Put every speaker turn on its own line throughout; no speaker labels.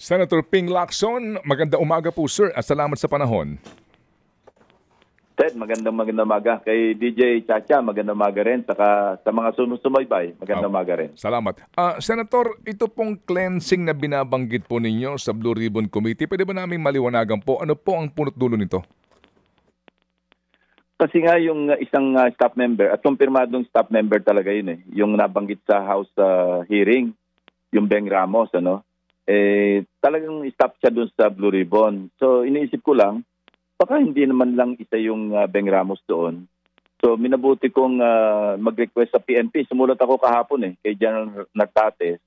Senator Ping Lacson, maganda umaga po sir at salamat sa panahon.
Ted, magandang umaga. Kay DJ Chacha, magandang umaga rin. Saka sa mga sumusubaybay, magandang umaga rin.
Salamat. Senator, ito pong cleansing na binabanggit po ninyo sa Blue Ribbon Committee, pwede ba namin maliwanagan po? Ano po ang punot dulo nito?
Kasi nga yung isang staff member, at kumpirmadong staff member talaga yun yung nabanggit sa House hearing, yung Beng Ramos, talagang staff siya dun sa Blue Ribbon. So iniisip ko lang, baka hindi naman lang isa yung Beng Ramos doon. So minabuti kong mag-request sa PNP. Sumulat ako kahapon kay General Nartates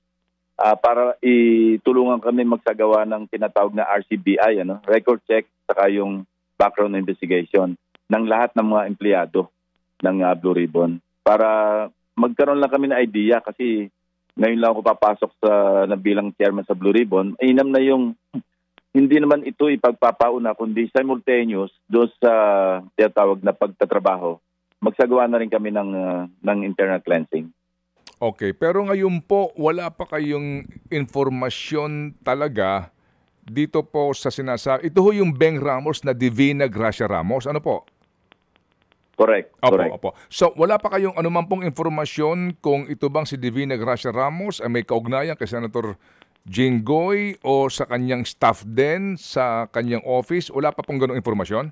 para itulungan kami magsagawa ng tinatawag na RCBI, record check, saka yung background investigation ng lahat ng mga empleyado ng Blue Ribbon. Para magkaroon lang kami ng idea kasi ngayon lang ako papasok na bilang chairman sa Blue Ribbon, inam na yung hindi naman ito ipagpapauna kundi simultaneous doon sa tinatawag na pagtatrabaho. Magsagawa na rin kami ng internal cleansing.
Okay, pero ngayon po wala pa kayong informasyon talaga dito po sa sinasabi. Ito ho yung Beng Ramos na Divina Gracia Ramos. Ano po?
Correct.
Opo. So wala pa kayong anuman pong informasyon kung ito bang si Divina Gracia Ramos ay may kaugnayan kay Senator Jinggoy o sa kanyang staff din sa kanyang office? Wala pa pong ganong informasyon?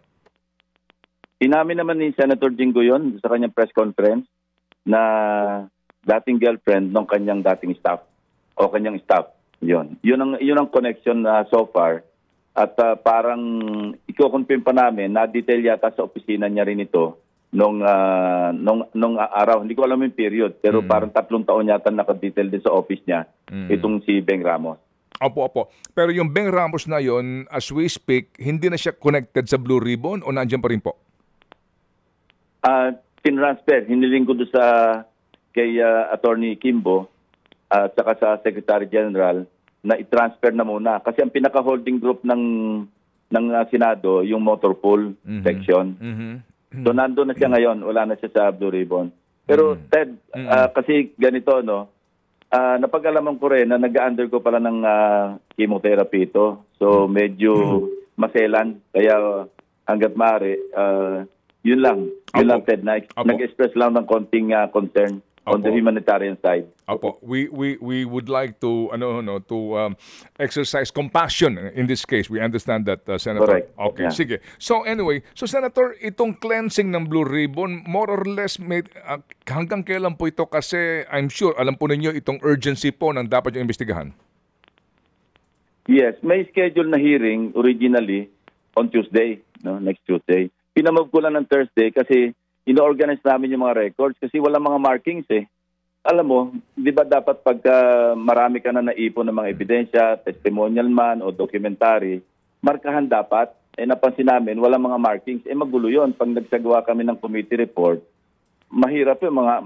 Inamin naman ni Senator Jinggoy yun sa kanyang press conference na dating girlfriend ng kanyang dating staff o kanyang staff. Yun ang connection so far. At parang i-confirm pa namin na detail yata sa opisina niya rin ito nung araw. Hindi ko alam yung period, pero parang 3 taon yata nakadetail din sa office niya itong si Beng Ramos.
Opo. Pero yung Beng Ramos na yon, as we speak, hindi na siya connected sa Blue Ribbon o nandiyan pa rin po?
Tinransfer. Hiniling ko doon kay Attorney Kimbo at saka sa Secretary General na i-transfer na muna. Kasi ang pinaka-holding group ng Senado, yung motor pool section. So nandun na siya ngayon, wala na siya sa Blue Ribbon. Pero Ted, kasi ganito, napag-alaman ko rin na nag-undergo pala ng chemotherapy ito. So medyo maselan. Kaya hanggat maaari, yun lang Ted, nag-express lang ng konting concern on the humanitarian side.
Opo, we would like to exercise compassion in this case. We understand that, Senator.
Correct.
Okay,
Yeah.
sige. So anyway, Senator, itong cleansing ng Blue Ribbon, more or less hanggang kailan po ito? Kasi I'm sure alam po ninyo itong urgency po ng dapat yung imbestigahan.
Yes, may schedule na hearing originally on Tuesday, next Tuesday. Pinamove ko lang ng Thursday kasi ino-organize namin yung mga records kasi wala mga markings Alam mo, di ba dapat pagka marami ka na naipon ng mga ebidensya, testimonial man o documentary, markahan dapat. Napansin namin, wala mga markings. Magulo yun. Pag nagsagawa kami ng committee report, mahirap yung mga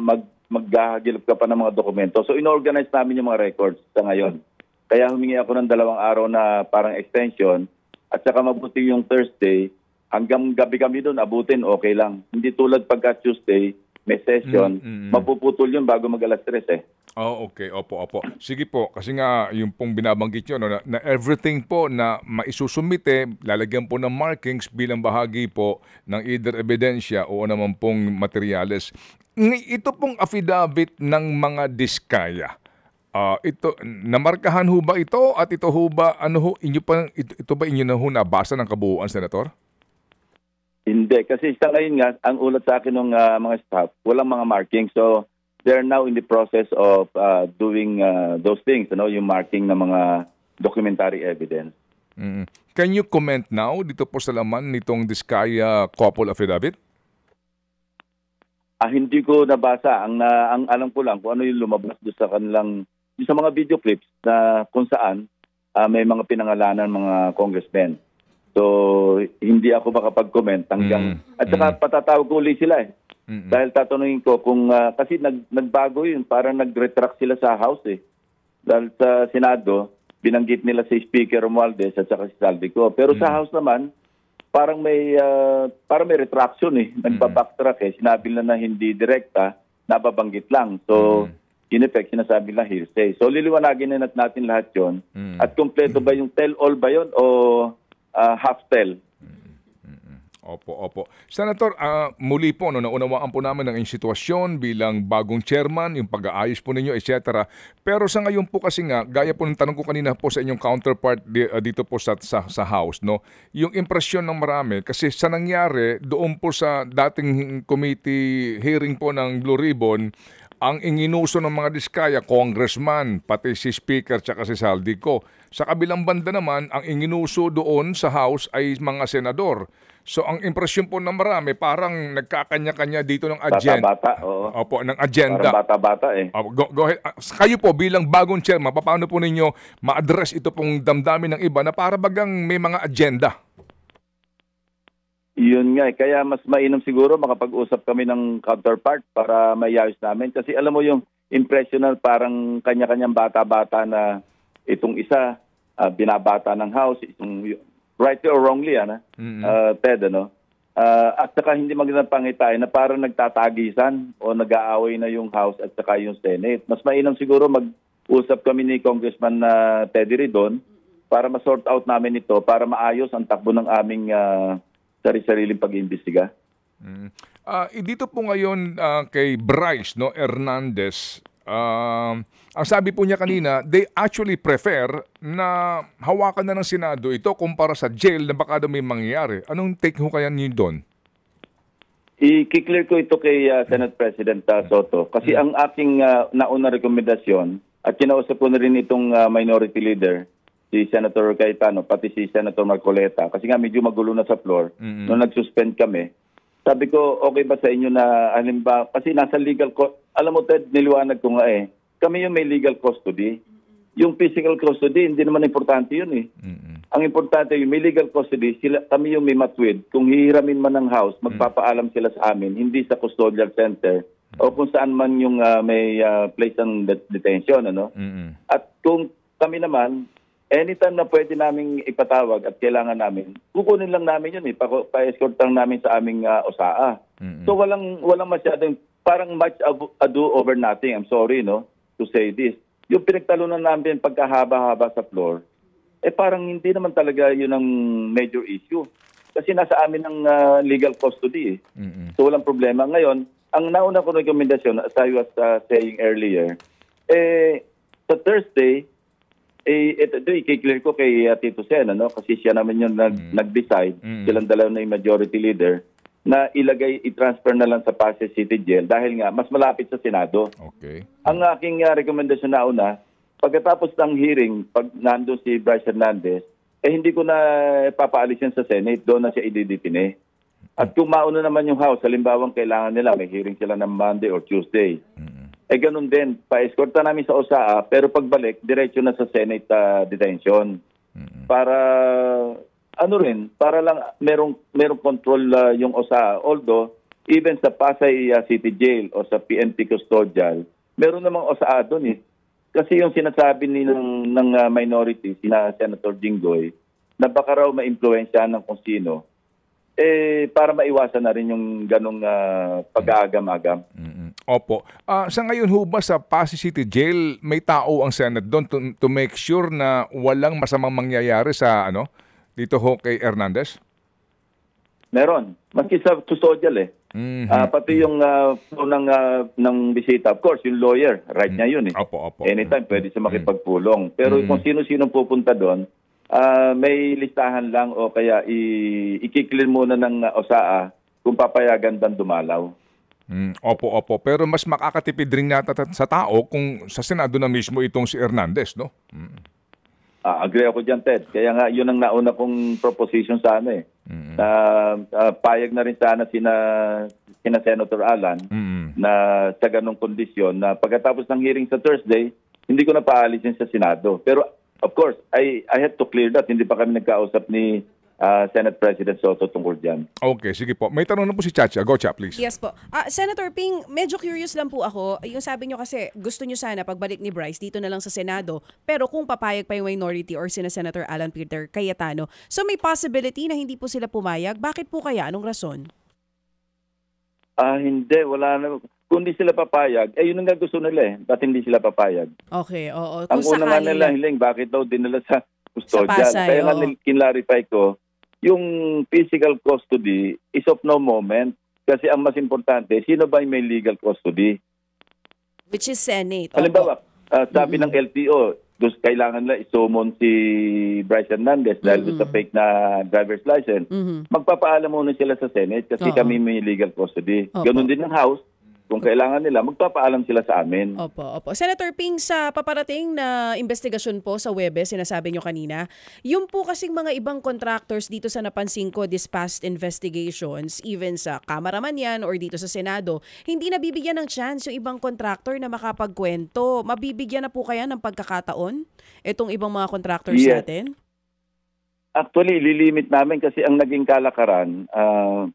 maghahagilap ka pa ng mga dokumento. So ino-organize namin yung mga records sa ngayon. Kaya humingi ako ng 2 araw na parang extension at saka mabuti yung Thursday, hanggang gabi kami doon, abutin, okay lang. Hindi tulad pagka Tuesday, may session, mapuputol yun bago mag-alas 3
Oh, okay. Opo. Sige po, kasi nga yung pong binabanggit nyo, na everything po na maisusumite, lalagyan po ng markings bilang bahagi po ng either ebidensya o naman pong materyales. Ito pong affidavit ng mga diskaya, ito, namarkahan ho ba ito at ito ho ba, ito ba inyo na ho nabasa ng kabuuan, Senator?
Hindi, kasi sa ngayon nga, ang ulat sa akin ng mga staff, walang mga marking. So, they're now in the process of doing those things, yung marking ng mga documentary evidence.
Can you comment now dito po sa laman nitong Diskaya couple affidavit?
Hindi ko nabasa. Ang alam ko lang kung ano yung lumabas doon sa kanilang, sa mga video clips na kung saan may mga pinangalanan mga congressmen. So, hindi ako makapag-comment hanggang... At saka patatawag ko ulit sila Dahil tatanungin ko kung... kasi nagbago yun, parang nag-retract sila sa House Dahil sa Senado, binanggit nila si Speaker Romualdez at saka si Saldico. Pero sa House naman, parang may retraction Nagpa-backtrack Sinabi nila na hindi direkta, nababanggit lang. So, in effect, sinasabi lang hearsay. So liliwanagin na natin lahat yon. At kumpleto ba yung tell-all ba yon o half-tell?
Opo. Senator, muli po, naunawaan po namin ang inyong sitwasyon bilang bagong chairman, yung pag-aayos po ninyo, etc. Pero sa ngayon po kasi nga, gaya po ng tanong ko kanina po sa inyong counterpart dito po sa House, no? Yung impresyon ng marami, kasi sa nangyari, doon po sa dating committee hearing po ng Blue Ribbon, ang inginuso ng mga diskaya, congressman, pati si Speaker tsaka si Saldico. Sa kabilang banda naman, ang inginuso doon sa House ay mga senador. So ang impresyon po ng marami, parang nagkakanya-kanya dito ng agenda.
Bata-bata, oo.
Opo, ng agenda.
Parang bata-bata eh.
Go ahead. Kayo po bilang bagong chairman, paano po ninyo ma-address ito pong damdamin ng iba na para bagang may mga agenda?
Yun nga, kaya mas mainam siguro makapag-usap kami ng counterpart para mayayos namin. Kasi alam mo yung impressional parang kanya-kanyang bata-bata na itong isa, binabata ng House, itong rightly or wrongly, Ted, ano? At saka hindi magandang pangitain na parang nagtatagisan o nag-aaway na yung House at saka yung Senate. Mas mainam siguro mag-usap kami ni Congressman Teddy Ridon para ma-sort out namin ito, para maayos ang takbo ng aming sarili-sariling pag-iimbestiga.
Dito po ngayon kay Bryce Hernandez, ang sabi po niya kanina, they actually prefer na hawakan na ng Senado ito kumpara sa jail na baka daw may mangyayari. Anong take ho kaya niyo doon?
I-clear ko ito kay Senate President Soto kasi ang aking nauna rekomendasyon at kinausap ko na rin itong minority leader, si Senator Cayetano, pati si Senator Marcoleta, kasi nga medyo magulo na sa floor nung nag-suspend kami. Sabi ko, okay ba sa inyo na halimbawa, kasi nasa legal, alam mo Ted, niliwanag ko nga kami yung may legal custody. Yung physical custody, hindi naman importante yun Ang importante yung may legal custody, kami yung may matwid. Kung hihiramin man ng House, magpapaalam sila sa amin, hindi sa custodial center o kung saan man yung may place ng detention. At kung kami naman, anytime na pwede naming ipatawag at kailangan namin, kukunin lang namin yun pa-escort lang namin sa aming OSAA. So walang masyadong, parang much ado over nothing. I'm sorry, to say this. Yung pinagtalunan namin pagkahaba-haba sa floor, parang hindi naman talaga yun ang major issue. Kasi nasa amin ang legal custody. So walang problema. Ngayon, ang nauna ko rekomendasyon, as I was saying earlier, sa Thursday, ito i-clear ko kay Tito Sen, kasi siya naman yung nag-decide, silang dalawa na yung majority leader, na i-transfer na lang sa Pasay City Jail dahil nga mas malapit sa Senado.
Okay.
Ang aking rekomendasyon na una, pagkatapos ng hearing, pag nandun si Bryce Hernandez, hindi ko na papaalis yan sa Senate, doon na siya ididipine. At kung mauna naman yung House, halimbawang kailangan nila, may hearing sila ng Monday or Tuesday. Ganun din, pa-escorta namin sa OSAA, pero pagbalik, diretso na sa Senate detention. Para para lang merong control yung OSAA. Although, even sa Pasay City Jail o sa PNP Custodial, meron namang OSAA doon Kasi yung sinasabi ng minority, sina Senator Jinggoy, na baka raw ma-impluensya ng kung sino, para maiwasan na rin yung ganong pag-aagam-agam.
Opo. Sa ngayon ho ba sa Pasay City Jail, may tao ang Senate doon to make sure na walang masamang mangyayari sa dito ho kay Hernandez?
Meron. Maski sa custodial pati yung ng bisita. Of course, yung lawyer, right niya yun
Opo.
Anytime pwede siya makipagpulong. Pero kung sino-sino pupunta doon, may listahan lang o kaya i-clear muna ng OSAA kung papayagan bang dumalaw.
Opo. Pero mas makakatipid rin yata sa tao kung sa Senado na mismo itong si Hernandez, no?
Agree ako dyan, Ted. Kaya nga, yun ang nauna kong proposition sana payag na rin sana sina Senator Alan na sa ganong kondisyon na pagkatapos ng hearing sa Thursday, hindi ko na paalisin sa Senado. Pero, of course, I had to clear that. Hindi pa kami nagkausap ni Senate President Soto tungkol dyan.
Okay, sige po. May tanong na po si Chacha. Go, Cha, please.
Yes po. Senator Ping, medyo curious lang po ako. Yung sabi nyo kasi, gusto nyo sana pagbalik ni Bryce dito na lang sa Senado. Pero kung papayag pa yung minority or sina Senator Alan Peter Cayetano, so may possibility na hindi po sila pumayag? Bakit po kaya? Anong rason?
Hindi. Wala na. Kung hindi sila papayag, yun ang gusto nila eh. Ba't hindi sila papayag?
Okay, oo.
Ang
Kung
una nga
sakali
nila
lang.
hiling, bakit daw dinala sa custodial?
Pasay,
Kaya nga
oo.
kinlarify ko, yung physical custody is of no moment. Kasi ang mas importante, sino ba yung may legal custody?
Which is Senate. Opo.
Halimbawa, sabi ng LTO, kailangan nila isumon si Bryce Hernandez dahil doon sa fake na driver's license. Magpapaalam muna sila sa Senate kasi
Oo.
kami may legal custody.
Opo.
Ganon din ng House. Kung kailangan nila, magpapaalam sila sa amin.
Opo. Senator Ping, sa paparating na investigasyon po sa Webes, sinasabi nyo kanina, yung po kasing mga ibang contractors dito sa napansin ko, this past investigations, even sa Kamara man yan or dito sa Senado, hindi nabibigyan ng chance yung ibang contractor na makapagkwento. Mabibigyan na po kaya ng pagkakataon itong ibang mga contractors
Yes.
natin?
Actually, lilimit namin kasi ang naging kalakaran,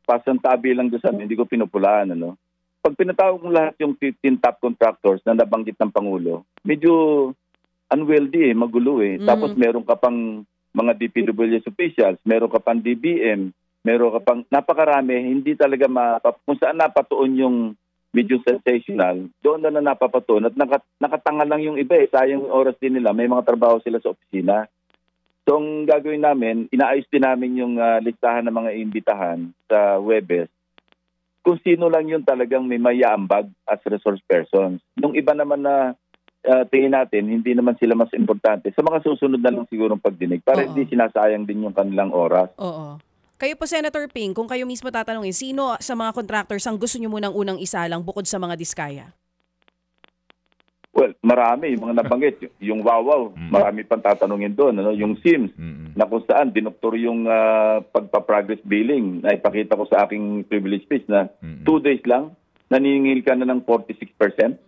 pasantabi lang doon sa amin, hindi ko pinupulaan. Ano? Pag pinatawag mo lahat yung 15 top contractors na nabanggit ng Pangulo, medyo unwieldy magulo Tapos meron ka pang mga DPWH officials, meron ka pang DBM, meron ka pang napakarami, hindi talaga kung saan napatuon yung medyo sensational, doon na napapatuon at nakatanga lang yung iba sayang yung oras din nila, may mga trabaho sila sa opisina. So ang gagawin namin, inaayos din namin yung listahan ng mga imbitahan sa Webes kung sino lang yun talagang may mayaambag as resource persons. Nung iba naman na tingin natin, hindi naman sila mas importante. Sa mga susunod na lang sigurong pagdinig para hindi sinasayang din yung kanilang oras.
Oo. Kayo po, Senator Ping, kung kayo mismo tatanungin, sino sa mga contractors ang gusto nyo munang unang isalang bukod sa mga diskaya?
Well, marami. Yung mga nabanggit. Yung Wawaw, marami pang tatanungin doon. Ano? Yung SIMS, na kung saan dinoktor yung pagpa-progress billing. Naipakita ko sa aking privilege speech na 2 days lang, naningil ka na ng 46%.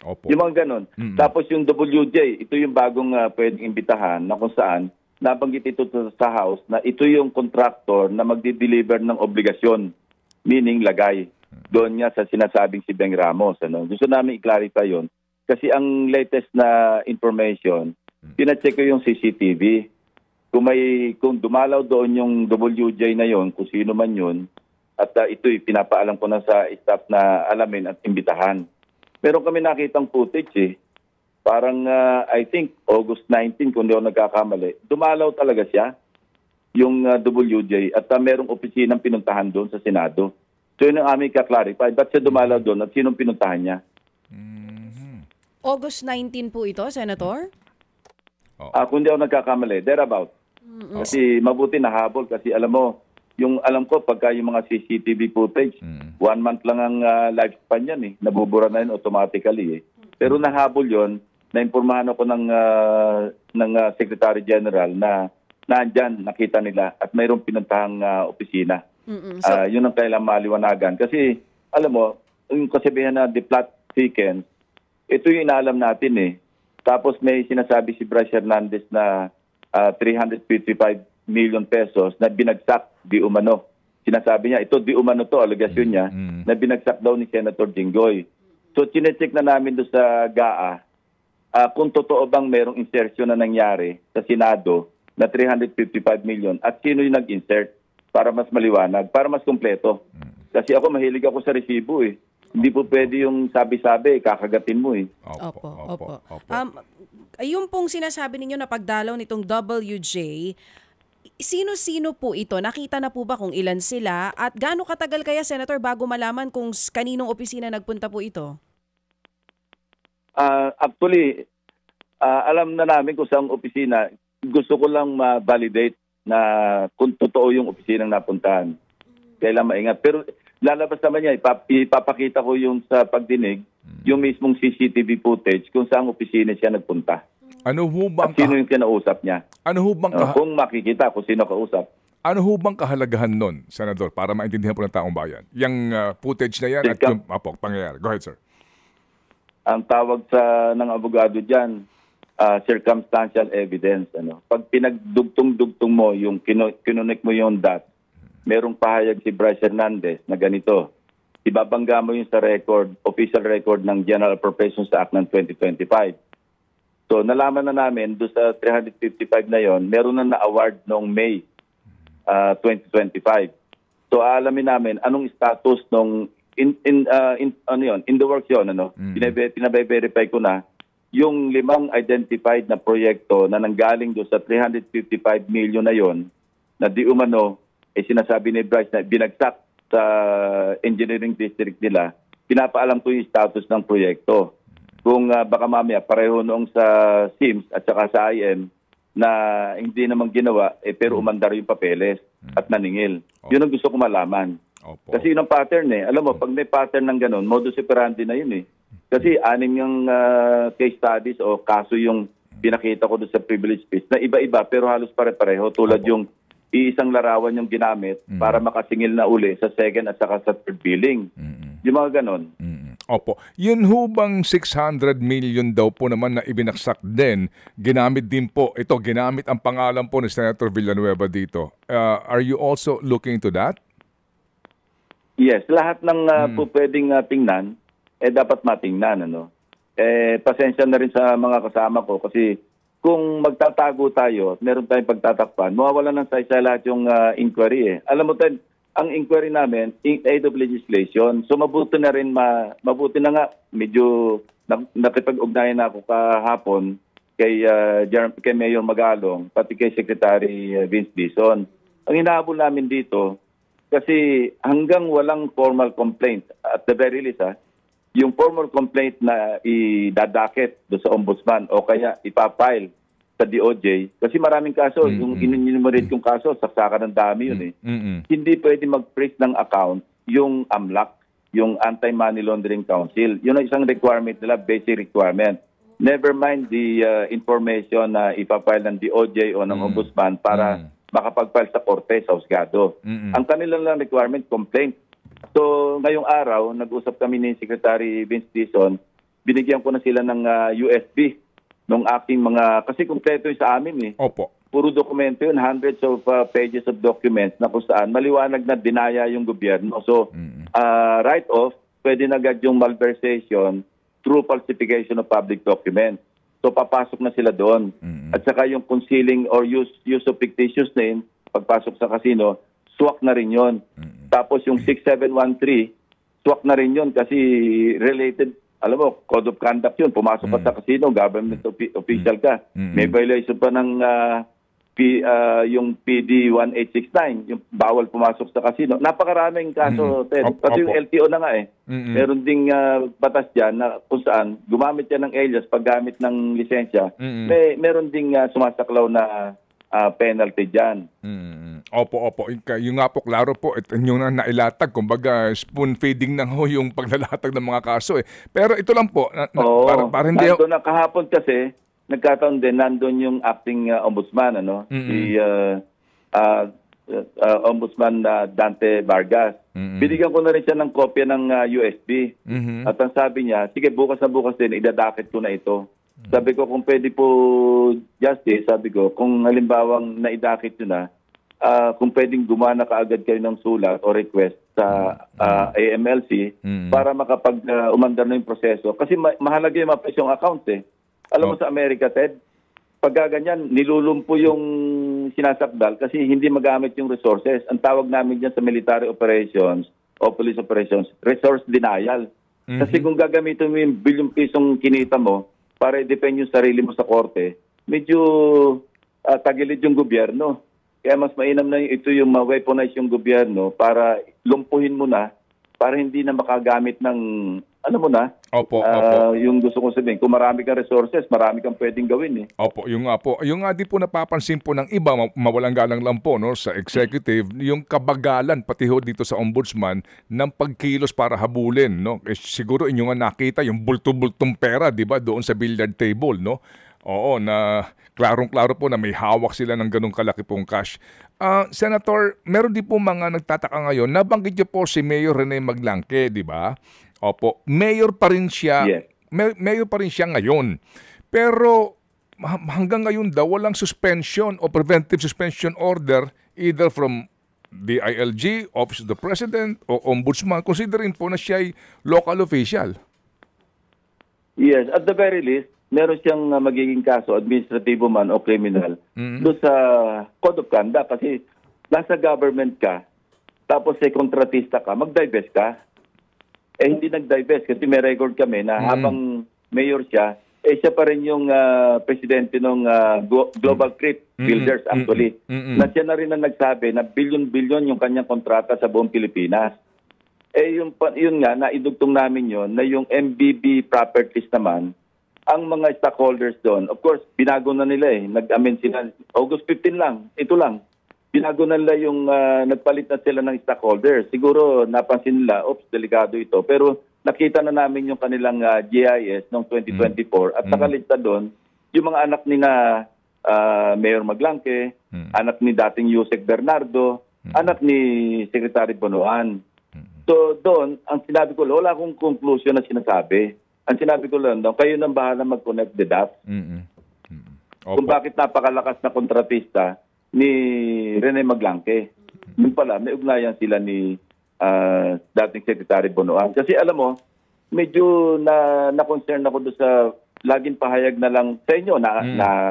Opo.
Yung mga ganon. Tapos yung WJ, ito yung bagong pwedeng imbitahan na kung saan nabanggit ito sa House na ito yung contractor na magdi-deliver ng obligasyon, meaning lagay. Doon niya sa sinasabing si Beng Ramos. Ano? Gusto namin i-clarify yun. Kasi ang latest na information, pinacheck ko yung CCTV. Kung dumalaw doon yung WJ na yon, kung sino man yun, at ito'y pinapaalam ko na sa staff na alamin at imbitahan. Meron kami nakitang footage Parang I think August 19, kung di ako nagkakamali, dumalaw talaga siya, yung WJ, at merong opisinang pinuntahan doon sa Senado. So yun ang aming ka-clarify. Ba't siya dumalaw doon at sinong pinuntahan niya?
August 19 po ito, Senator?
Kung di ako nagkakamali, thereabout. Kasi mabuti nahabol kasi alam ko pagka yung mga CCTV footage, 1 month lang ang lifespan yan nabubura na yun automatically Pero nahabol yon, naimpormahan ako ng Secretary General na nandyan, nakita nila at mayroong pinuntahang opisina. Yun ang kailangang maliwanagan. Kasi, alam mo, yung kasabihan na the plot thickens, ito yung inaalam natin Tapos may sinasabi si Bryce Hernandez na 355 million pesos na binagsak di umano. Sinasabi niya, ito di umano to, alegasyon niya, na binagsak daw ni Senator Jinggoy. So, chinecheck na namin doon sa GAA kung totoo bang mayroong insertion na nangyari sa Senado na 355 million at sino yung nag-insert para mas maliwanag, para mas kumpleto. Kasi ako, mahilig ako sa resibo Hindi po pwede yung sabi-sabi, kakagatin mo
Opo. Yung pong sinasabi ninyo na pagdalaw nitong WJ, sino-sino po ito? Nakita na po ba kung ilan sila? At gaano katagal kaya, Senator, bago malaman kung kaninong opisina nagpunta po ito?
Actually, alam na namin kung saan opisina. Gusto ko lang ma-validate na kung totoo yung opisinang napuntahan. Kailan maingat. Pero lalabas naman niya, ipapakita ko yung sa pagdinig, yung mismong CCTV footage kung saan opisina siya nagpunta.
Ano ho bang
at sino yung kinausap niya.
Ano ho bang
kung makikita kung sino kausap.
Ano ho bang kahalagahan nun, Senador, para maintindihan po ng taong bayan? Yung footage na yan at yung pangyayari. Go ahead, sir.
Ang tawag ng abogado dyan, circumstantial evidence. Pag pinagdugtong-dugtong mo, yung kinunik mo yung dot, merong pahayag si Bryce Hernandez na ganito. Ibabangga mo yung sa record, official record ng General Appropriations Act ng 2025. So nalaman na namin doon sa 355 na yon, meron na na-award noong May 2025. So alamin namin anong status ng in the works yun, ano, pinabay-verify ko na yung 5 identified na proyekto na nanggaling doon sa 355 million na yon na di umano, sinasabi ni Bryce na binagsak sa engineering district nila, pinapaalam ko yung status ng proyekto. Kung baka mamaya pareho noong sa SIMS at saka sa IM na hindi naman ginawa, pero umandar yung papeles at naningil. Yun ang gusto ko malaman.
Opo.
Kasi yun ang pattern eh. Alam mo, pag may pattern ng ganun, modus operandi na yun eh. Kasi 6 yung case studies o kaso yung pinakita ko doon sa privilege space na iba-iba pero halos pare-pareho. Tulad yung iisang larawan yung ginamit para makasingil na uli sa second at saka sa third billing. Yung mga ganun.
Opo. Yun hubang 600 million daw po naman na ibinaksak din, ginamit din po, ito, ginamit ang pangalan po ni Senator Villanueva dito. Are you also looking into that?
Yes, lahat ng po pwedeng tingnan, dapat matingnan. Ano? Pasensya na rin sa mga kasama ko kasi kung magtatago tayo, meron tayong pagtatakpan, mawawala ng saysay lahat yung inquiry. Alam mo tayo, ang inquiry namin, in aid of legislation, so mabuti na rin, mabuti na nga, medyo nakipag-ugnayan na ako kahapon kay Mayor Magalong, pati kay Secretary Vince Dizon. Ang hinahabol namin dito, kasi hanggang walang formal complaint, at the very least, yung formal complaint na idadakit do sa ombudsman o kaya ipapile sa DOJ, kasi maraming kaso, yung in-enumerate yung kaso, saksakan ng dami yun eh. Hindi pwede mag-freeze ng account yung AMLAC, yung Anti-Money Laundering Council. Yun ang isang requirement nila, basic requirement. Never mind the information na ipapile ng DOJ o ng ombudsman para makapag-file sa korte, sa husgado. Ang kanilang lang requirement, complaint. So, ngayong araw, nag-usap kami ni Secretary Vince Dizon, binigyan ko na sila ng USB nung aking mga, kasi kumpleto yung sa amin eh.
Opo.
Puro dokumento yun, hundreds of pages of documents na kung saan maliwanag na dinaya yung gobyerno. So, right off, pwede na agad yung malversation through falsification of public documents. So papasok na sila doon. At saka yung concealing or use of fictitious name, pagpasok sa casino, swak na rin yon. Tapos yung 6713, swak na rin yon kasi related, alam mo, code of conduct yun. Pumasok ka sa casino, government official ka. May violation pa ng yung PD 1869, yung bawal pumasok sa casino. Napakaraming kaso, Ted. Pati yung LTO na nga eh. Meron ding batas dyan na kung saan gumamit yan ng alias paggamit ng lisensya. Meron ding sumasaklaw na penalty dyan.
Opo. Yung nga po, klaro po, yung nailatag, kumbaga spoon feeding na ho yung paglalatag ng mga kaso eh. Pero ito lang po, para hindi...
Nandun na kahapon kasi, nagkataon din, nandun yung acting ombudsman, ano? Si Ombudsman Dante Vargas. Binigyan ko na rin siya ng kopya ng USB. At ang sabi niya, sige, bukas na bukas din, idadakit ko na ito. Sabi ko, kung pwede po, Justice, sabi ko, kung halimbawang naidakit yun na, kung pwedeng gumana kaagad kayo ng sulat o request sa AMLC para makapag-umandar na yung proseso. Kasi mahalaga yung mapres yung account eh. Alam mo sa Amerika, Ted, pag ganyan, nilulumpo yung sinasakdal kasi hindi magamit yung resources. Ang tawag namin dyan sa military operations o police operations, resource denial. Kasi kung gagamitin mo yung bilyong pisong kinita mo para i-defend yung sarili mo sa korte, medyo tagilid yung gobyerno. Kaya mas mainam na ito yung ma-weaponize yung gobyerno para lumpuhin mo na, para hindi na makagamit ng, alam mo na, yung gusto kong sabihin, kung marami kang resources, marami kang pwedeng gawin eh.
Opo, yung nga po. Yung nga di po napapansin po ng iba, mawalang galang lang po no, sa executive, yung kabagalan, pati ho dito sa ombudsman, ng pagkilos para habulin. No? Siguro inyo nga nakita yung bulto-bultong pera, di ba, doon sa billiard table, no? Oo, na klarong-klaro po na may hawak sila ng ganong kalaki pong cash. Senator, meron din po mga nagtataka ngayon. Nabanggit niyo po si Mayor Rene Maglangke, di ba? Opo, mayor pa rin siya.
Yes.
Mayor pa rin siya ngayon. Pero hanggang ngayon daw walang suspension o preventive suspension order either from the ILG, Office of the President o Ombudsman, considering po na siya ay local official.
Yes, at the very least, meron siyang magiging kaso, administratibo man o criminal, doon sa code of conduct kasi nasa government ka, tapos kontratista ka, mag-divest ka. hindi nag-divest kasi may record kami na habang mayor siya, siya pa rin yung presidente ng Global Crypt Builders actually. Na siya na rin ang nagsabi na bilyon-bilyon yung kanyang kontrata sa buong Pilipinas. Yun nga, naidugtong namin yon na yung MBB Properties naman, ang mga stockholders doon, of course, binago na nila Nag-amend sila, August 15 lang, ito lang. Binago na nila yung, nagpalit na sila ng stockholders. Siguro napansin nila, delikado ito. Pero nakita na namin yung kanilang GIS noong 2024 at nakalista doon yung mga anak ni Mayor Maglangke, anak ni dating Yusek Bernardo, anak ni Secretary Bonoan. So doon, ang sinabi ko, wala akong conclusion na sinasabi. Ang sinabi ko lang, kayo nang bahala mag-connect the dots. Kung bakit napakalakas na kontratista ni Rene Maglangke. Yun pala, may ugnayan sila ni dating Secretary Bonoan. Kasi alam mo, medyo na-concern ako doon sa laging pahayag na lang sa inyo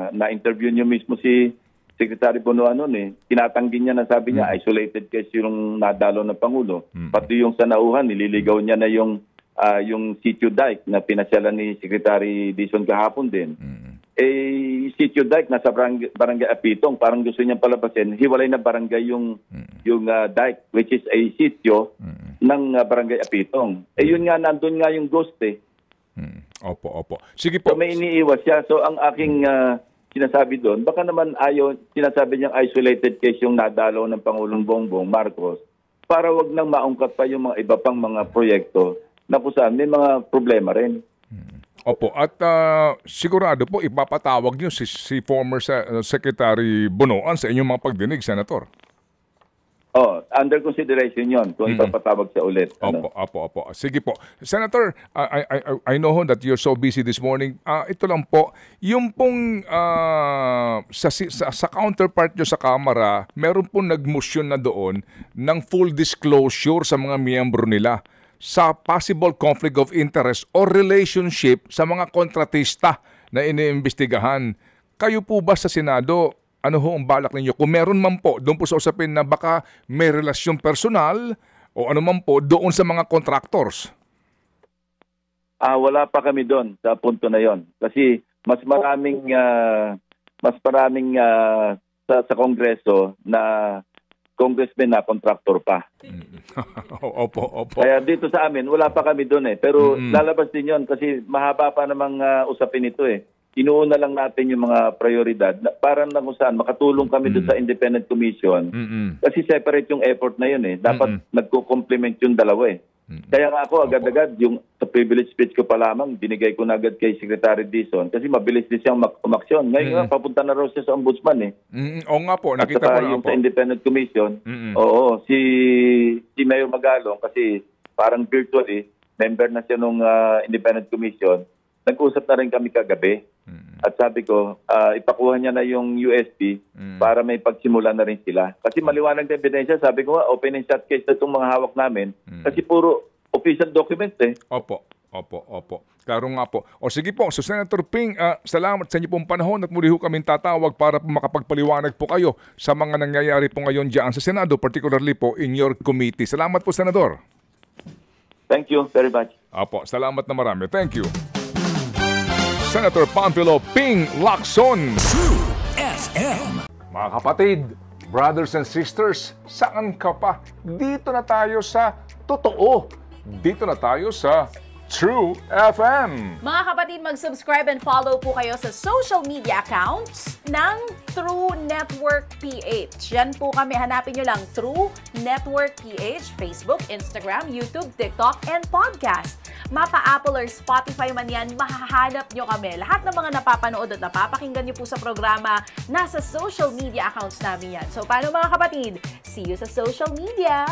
na-interview niyo mismo si Secretary Bonoan noon tinatanggi niya na sabi niya isolated case yung nadalo ng Pangulo. Pati yung sa nauhan, nililigaw niya na yung Sitio Dike na pinasyalan ni Secretary Dizon kahapon din. Sitio Dike nasa barangay Apitong, parang gusto niyang palabasin, hiwalay na barangay yung dike, which is a sitio ng barangay Apitong. Yun nga, nandun nga yung ghost
Opo. Sige po.
So may iniiwas siya. So ang aking sinasabi doon, baka naman sinasabi niyang isolated case yung nadalo ng Pangulong Bongbong Marcos para wag nang maungkat pa yung mga iba pang mga proyekto na kung saan may mga problema rin.
Opo. At sigurado po ipapatawag niyo si former Secretary Bonoan sa inyong mga pagdinig, Senator.
Under consideration yon kung ipapatawag siya ulit.
Opo. Sige po. Senator, I know that you're so busy this morning. Ito lang po, yung pong sa counterpart nyo sa Kamara, meron pong nag-motion na doon ng full disclosure sa mga miyembro nila sa possible conflict of interest or relationship sa mga kontratista na iniimbestigahan. Kayo po ba sa Senado, ano ho ang balak ninyo? Kung meron man po, doon po sa usapin na baka may relasyon personal o ano man po doon sa mga contractors?
Wala pa kami doon sa punto na yon. Kasi mas maraming sa Kongreso na congressman na contractor pa.
Opo.
Kaya dito sa amin, wala pa kami doon Pero lalabas din yon kasi mahaba pa namang usapin ito Inuuna lang natin yung mga prioridad para na kung saan makatulong kami doon sa Independent Commission. Kasi separate yung effort na yun Dapat nagko-complement yung dalawa Kaya nga ako agad-agad yung sa privilege speech ko pa lamang, binigay ko na agad kay Secretary Dizon kasi mabilis din siyang umaksyon. Ngayon nga, papunta na raw siya sa ombudsman
Oo nga po, nakita ko na
yung
po.
Sa Independent Commission, si Mayor Magalong kasi parang virtually, member na siya nung Independent Commission, nag-usap na rin kami kagabi. At sabi ko, ipakuha niya na yung USB para may pagsimula na rin sila. Kasi maliwanag na ebidensya, sabi ko open and shut case na itong mga hawak namin. Kasi puro official documents
Opo. Klaro nga po. O sige po, so Senator Ping, salamat sa inyo pong panahon at muli ho kaming tatawag para makapagpaliwanag po kayo sa mga nangyayari po ngayon dyan sa Senado, particularly po in your committee. Salamat po, Senador.
Thank you very much.
Opo, salamat na marami. Thank you. Senator Panfilo Ping Lacson.
True FM.
Mga kapatid, brothers and sisters, saan ka pa? Dito na tayo sa totoo. Dito na tayo sa True FM.
Mga kapatid, mag-subscribe and follow po kayo sa social media accounts ng True Network PH. Yan po kami. Hanapin nyo lang True Network PH, Facebook, Instagram, YouTube, TikTok, and podcast. Mapa Apple or Spotify man yan, mahahanap nyo kami. Lahat ng mga napapanood at napapakinggan nyo po sa programa, nasa social media accounts namin yan. So, paano mga kapatid? See you sa social media!